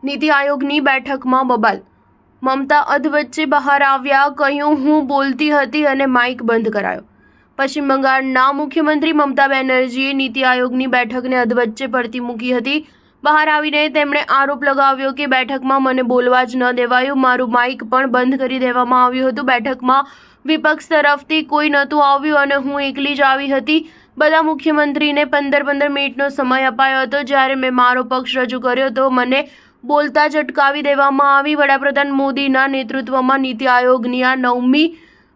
નીતિ આયોગની બેઠકમાં બબાલ. મમતા અધવચ્ચે બહાર આવ્યા, કહ્યું હું બોલતી હતી અને માઇક બંધ કરાયો. પશ્ચિમ બંગાળના મુખ્યમંત્રી મમતા બેનર્જીએ નીતિ આયોગની બેઠકને અધવચ્ચે પડતી મૂકી હતી. બહાર આવીને તેમણે આરોપ લગાવ્યો કે બેઠકમાં મને બોલવા જ ન દેવાયું, મારું માઇક પણ બંધ કરી દેવામાં આવ્યું હતું. બેઠકમાં વિપક્ષ તરફથી કોઈ નહોતું આવ્યું અને હું એકલી જ આવી હતી. બધા મુખ્યમંત્રીને 15 મિનિટનો સમય અપાયો હતો. જ્યારે મેં મારો પક્ષ રજૂ કર્યો તો મને બોલતા જ અટકાવી દેવામાં આવી. વડાપ્રધાન મોદીના નેતૃત્વમાં નીતિ આયોગની આ 9મી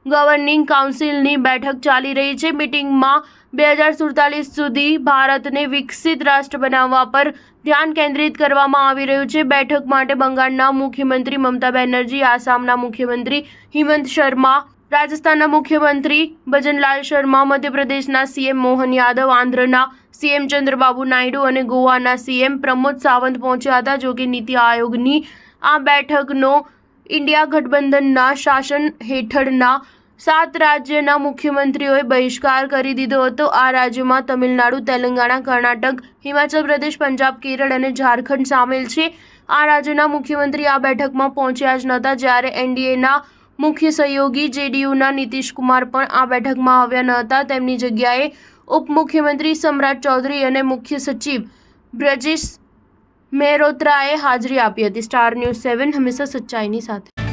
ગવર્નિંગ કાઉન્સિલની બેઠક ચાલી રહી છે. મીટિંગમાં 2047 સુધી ભારતને વિકસિત રાષ્ટ્ર બનાવવા પર ધ્યાન કેન્દ્રિત કરવામાં આવી રહ્યું છે. બેઠક માટે બંગાળના મુખ્યમંત્રી મમતા બેનર્જી, આસામના મુખ્યમંત્રી હિમંત શર્મા, રાજસ્થાનના મુખ્યમંત્રી ભજનલાલ શર્મા, મધ્યપ્રદેશના સીએમ મોહન યાદવ, આંધ્રના સીએમ ચંદ્રબાબુ નાયડુ અને ગોવાના સીએમ પ્રમોદ સાવંત પહોંચ્યા હતા. જોકે નીતિ આયોગની આ બેઠકનો ઇન્ડિયા ગઠબંધનના શાસન હેઠળના 7 રાજ્યના મુખ્યમંત્રીઓએ બહિષ્કાર કરી દીધો હતો. આ રાજ્યોમાં તમિલનાડુ, તેલંગાણા, કર્ણાટક, હિમાચલ પ્રદેશ, પંજાબ, કેરળ અને ઝારખંડ સામેલ છે. આ રાજ્યોના મુખ્યમંત્રી આ બેઠકમાં પહોંચ્યા જ નહોતા. જ્યારે એનડીએના મુખ્ય સહયોગી જેડીયુના નીતિશ કુમાર પણ આ બેઠકમાં આવ્યા ન હતા. તેમની જગ્યાએ ઉપમુખ્યમંત્રી સમ્રાટ ચૌધરી અને મુખ્ય સચિવ બ્રજેશ મેહરોત્રાએ હાજરી આપી હતી. સ્ટાર ન્યૂઝ 7 હંમેશા સચ્ચાઈની સાથે.